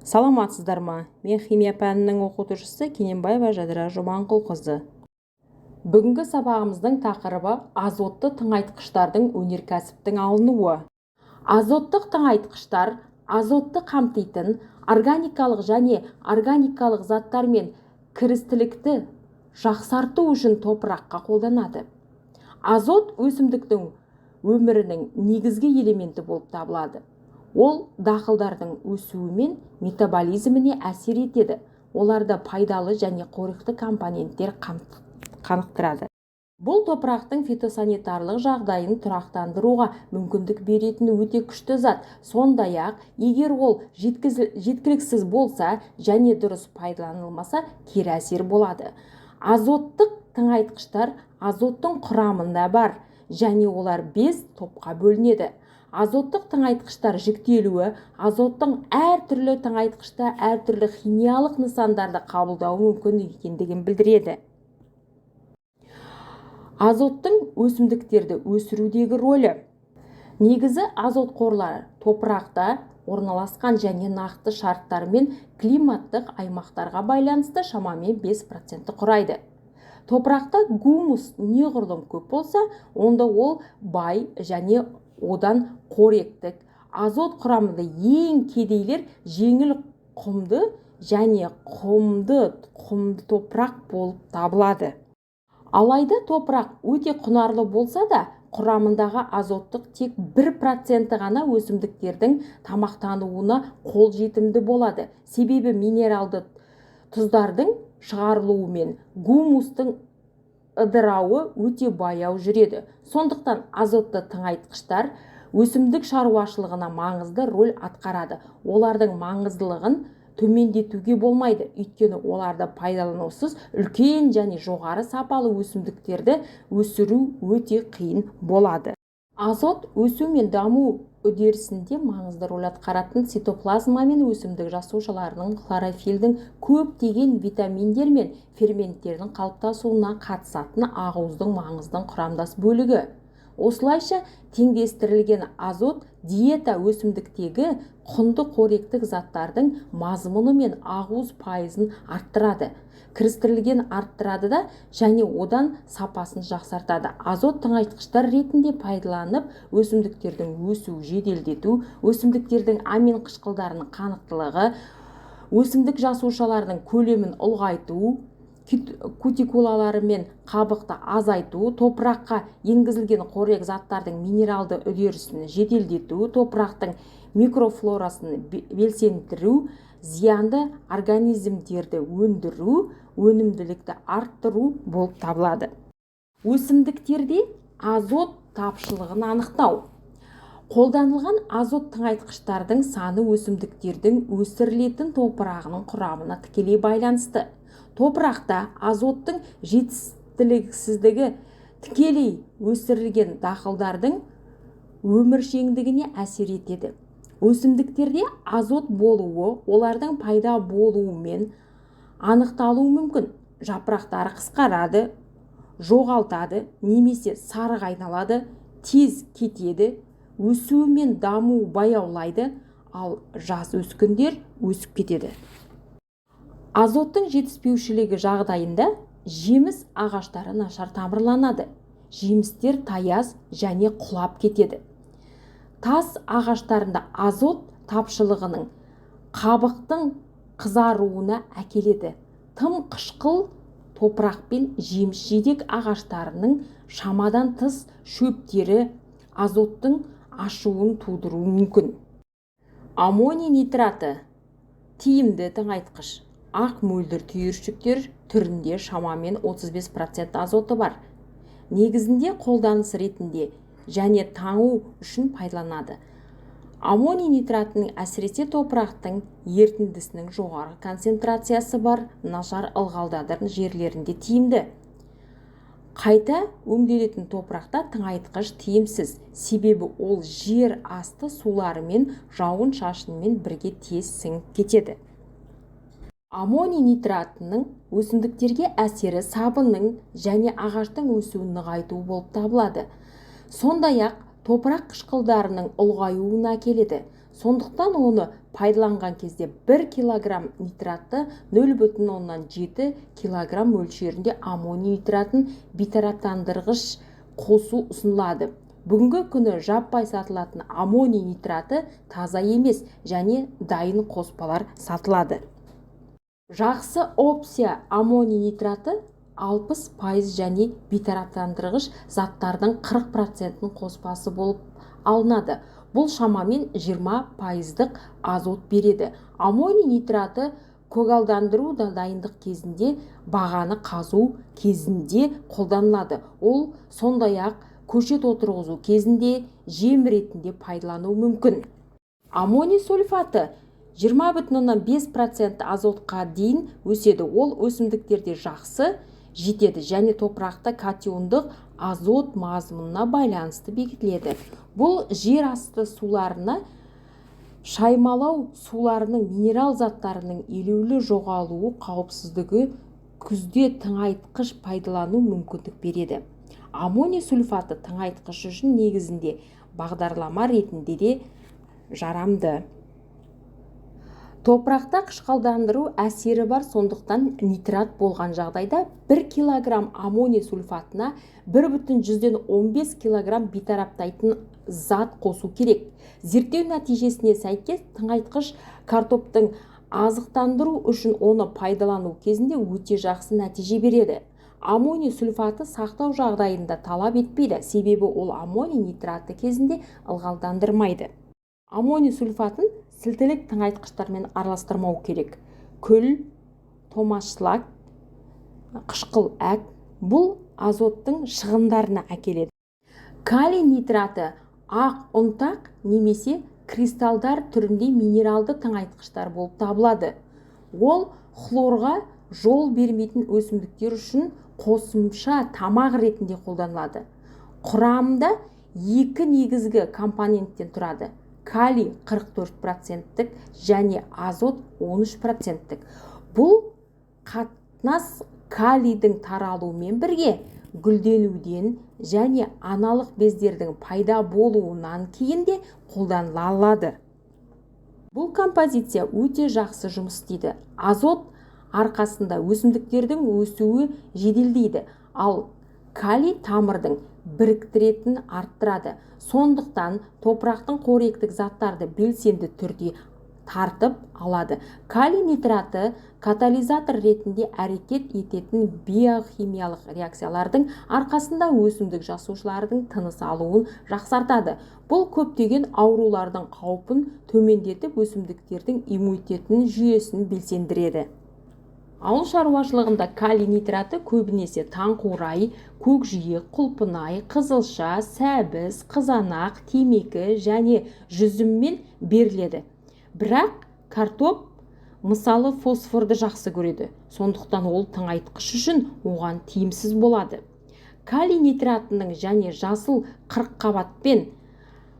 Саламатсыздар ма? Мен химия пәнінің оқытушысы Кененбаева Жадыра Жұманқұлқызы. Бүгінгі сабағымыздың тақырыбы азотты тыңайтқыштардың өнеркәсіптің алынуы. Азоттық тыңайтқыштар азотты қамтитын органикалық және органикалық заттар мен кірістілікті жақсарту үшін топыраққа қолданады. Азот өсімдіктің өмірінің негізгі элементі болып табылады. Ол дақылдардың өсуі мен метаболизміне әсер етеді. Оларды пайдалы және қоректі компоненттер қанықтырады. Бұл топырақтың фитосанитарлық жағдайын тұрақтандыруға мүмкіндік беретін өте күшті зат. Сондай-ақ, егер ол жеткіліксіз болса және дұрыс пайдаланылмаса, кері әсер болады. Азоттық тыңайтқыштар азоттың құрамында бар және олар 5 топқа бөлінеді. Азоттық тыңайтқыштар жіктелуі азоттың әртүрлі тыңайтқышта әртүрлі химиялық нысандарды қабылдауы мүмкін екендігін білдіреді. Азоттың өсімдіктерді өсірудегі рөлі. Негізі азот қорлары топырақта орналасқан және нақты шарттар мен климаттық аймақтарға байланысты шамамен 5% құрайды. Топырақта гумус неғұрлым көп болса, онда ол бай және одан қоректік. Азот құрамында ең кедейлер жеңіл құмды және құмды топырақ болып табылады. Алайда топырақ өте құнарлы болса да, құрамындағы азоттық тек 1% ғана өсімдіктердің тамақтануына қол жетімді болады. Себебі минералды тұздардың шығарылуы мен гумустың ыдырауы өте баяу жүреді. Сондықтан азотты тыңайтқыштар өсімдік шаруашылығына маңызды рөл атқарады. Олардың маңыздылығын төмендетуге болмайды, өйткені оларды пайдаланусыз үлкен және жоғары сапалы өсімдіктерді өсіру өте қиын болады. Азот өсу мен даму үдерісінде маңызды рөл атқаратын цитоплазма мен өсімдік жасушаларының хлорофилдің көптеген витаминдер мен ферменттердің қалыптасуына қатысатын ақуыздың маңыздың құрамдас бөлігі. Осылайша теңдестірілген азот диета өсімдіктегі құнды қоректік заттардың мазмұны мен ақуыз пайызын арттырады. Кірістірілген арттырады да және одан сапасын жақсартады. Азот тыңайтқыштар ретінде пайдаланып, өсімдіктердің өсуін жеделдету, өсімдіктердің амин қышқылдарының қанықтылығы, өсімдік жасушаларының көлемін ұлғайту, кутикулалары мен қабықты азайту, топыраққа енгізілген қорек заттардың минералды үдерісін жеделдету, топырақтың микрофлорасын белсендіру, зиянды организмдерді өндіру, өнімділікті арттыру болып табылады. Өсімдіктерде азот тапшылығын анықтау. Қолданылған азот тыңайтқыштардың саны өсімдіктердің өсірілетін топырағының құрамына тікелей байланысты. Топырақта азоттың жетіспеушілігі тікелей өсірілген дақылдардың өміршеңдігіне әсер етеді. Өсімдіктерде азот болуы олардың пайда болуымен анықталуы мүмкін. Жапырақтары қысқарады, жоғалтады, немесе сарғайып айналады, тез кетеді, өсуі мен дамуы баяулайды, ал жас өскіндер өсіп кетеді. Азоттың жетіспеушілігі жағдайында жеміс ағаштары нашар тамырланады, жемістер таяз және құлап кетеді. Тас ағаштарында азот тапшылығының қабықтың қызаруына әкеледі. Тым қышқыл топырақ пен жеміс-жидек ағаштарының шамадан тыс шөптері азоттың ашуын тудыруы мүмкін. Аммоний нитраты тиімді тыңайтқыш. Ақ мөлдір түйіршіктер түрінде шамамен 35% азоты бар. Негізінде қолданыс ретінде және таңу үшін пайдаланады. Аммоний нитратының әсіресе топырақтың ерітіндісінің жоғары концентрациясы бар нашар ылғалдардың жерлерінде тиімді. Қайта өңделетін топырақта тыңайтқыш тиімсіз, себебі ол жер асты сулары мен жауын шашынмен бірге тез сіңіп кетеді. Аммоний нитратының өсімдіктерге әсері сабынның және ағаштың өсуін нығайту болып табылады. Сондай-ақ топырақ қышқылдарының ұлғаюына әкеледі. Сондықтан оны пайдаланған кезде 1 килограмм нитратты 0,7 килограмм мөлшерінде аммоний нитратын бейтараптандырғыш қосу ұсынылады. Бүгінгі күні жаппай сатылатын аммоний нитраты таза емес және дайын қоспалар сатылады. Жақсы опция аммоний нитраты 60% және бейтараптандырғыш заттардың 40%-ның қоспасы болып алынады. Бұл шамамен 20%-дық азот береді. Аммоний нитраты көгалдандыру дайындық кезінде, бағаны қазу кезінде қолданылады. Ол сондай-ақ көшет отырғызу кезінде жем ретінде пайдалану мүмкін. Аммоний сульфаты 20,5% азотқа дейін өседі. Ол өсімдіктерде жақсы жетеді және топырақта катиондық азот мазмұнына байланысты бекітіледі. Бұл жер асты суларына шаймалау суларының минерал заттарының елеулі жоғалуы қауіпсіздігі күзде тыңайтқыш пайдалану мүмкіндік береді. Аммоний сульфаты тыңайтқыш үшін негізінде бағдарлама ретінде де жарамды. Топырақта қышқылдандыру әсері бар, сондықтан нитрат болған жағдайда 1 килограмм аммоний сульфатына 1,15 килограмм бейтараптайтын зат қосу керек. Зерттеу нәтижесіне сәйкес тыңайтқыш картоптың азықтандыру үшін оны пайдалану кезінде өте жақсы нәтиже береді. Аммоний сульфаты сақтау жағдайында талап етпейді, себебі ол аммоний нитраты кезінде ылғалдандырмайды. Аммоний сульфатын сілтілік тыңайтқыштармен араластырмау керек. Күл, томашлак, қышқыл әк бұл азоттың шығындарына әкеледі. Калий нитраты ақ ұнтақ немесе кристалдар түрінде минералды тыңайтқыштар болып табылады. Ол хлорға жол бермейтін өсімдіктер үшін қосымша тамақ ретінде қолданылады. Құрамында 2 негізгі компоненттен тұрады. Калий 44%-тік және азот 13%-тік. Бұл қатынас калийдің таралуымен бірге гүлденуден және аналық бездердің пайда болуынан кейін де қолданыла алады. Бұл композиция өте жақсы жұмыс істейді. Азот арқасында өсімдіктердің өсуі жеделдейді, ал калий тамырдың біріктіретін арттырады. Сондықтан топырақтың қоректік заттарды белсенді түрде тартып алады. Калий нитраты катализатор ретінде әрекет ететін биохимиялық реакциялардың арқасында өсімдік жасушалардың тыныс алуын жақсартады. Бұл көптеген аурулардың қаупін төмендетіп, өсімдіктердің иммунитетін жүйесін белсендіреді. Ауыл шаруашылығында калий нитраты көбінесе таңқурай, көкжиек, құлпынай, қызылша, сәбіз, қызанақ, темекі және жүзіммен беріледі. Бірақ картоп мысалы фосфорды жақсы көреді, сондықтан ол тыңайтқыш үшін оған тиімсіз болады. Калий нитратының және жасыл қырыққабатпен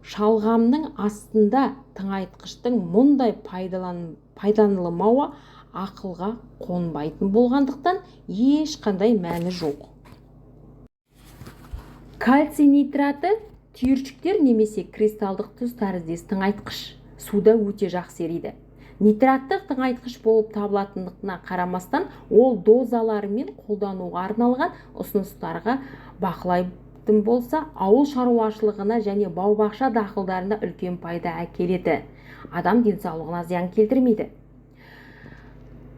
шалғамның астында тыңайтқыштың мұндай пайдаланылмауы ақылға қонбайтын болғандықтан ешқандай мәні жоқ. Кальций нитраты түйіршіктер немесе кристалдық тұз тәріздес тыңайтқыш, суда өте жақсы ериді. Нитраттық тыңайтқыш болып табылатындығына қарамастан, ол дозаларымен қолдануға арналған ұсыныстарға бақылайтын болса, ауыл шаруашылығына және бау-бақша дақылдарында үлкен пайда әкеледі. Адам денсаулығына зиян келтірмейді.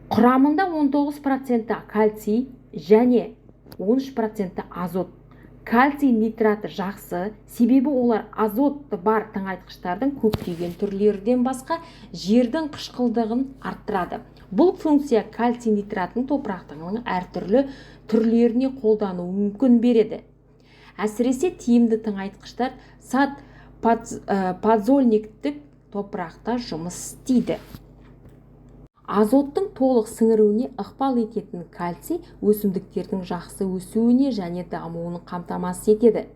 Құрамында 19% кальций және 13% азот. Кальций нитраты жақсы, себебі олар азотты бар тыңайтқыштардың көптеген түрлерден басқа жердің қышқылдығын арттырады. Бұл функция кальций нитратын топырақтың әртүрлі түрлеріне қолдану мүмкін береді. Әсіресе тиімді тыңайтқыштар сат подзольниктік топырақта жұмыс істейді. Азоттың толық сіңіруіне ықпал ететін кальций өсімдіктердің жақсы өсуіне және дамуын қамтамасыз етеді.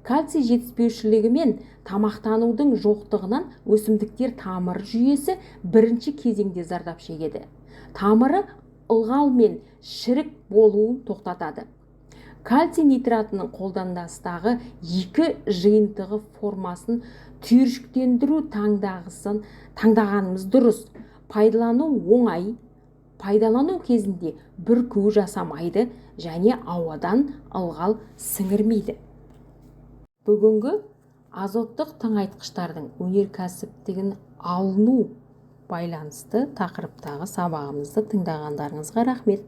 Кальций жетіспеушілігі мен тамақтанудың жоқтығынан өсімдіктер тамыр жүйесі бірінші кезеңде зардап шегеді. Тамыры ылғал мен шірік болуын тоқтатады. кальций нитратының қолданыстағы екі жиынтығы формасын түйіршіктендіру таңдағанымыз дұрыс. Пайдалану оңай, пайдалану кезінде бүрку жасамайды және ауадан ылғал сіңірмейді. Бүгінгі азоттық тыңайтқыштардың өнеркәсіптігін алыну байланысты тақырыптағы сабағымызды тыңдағандарыңызға рахмет.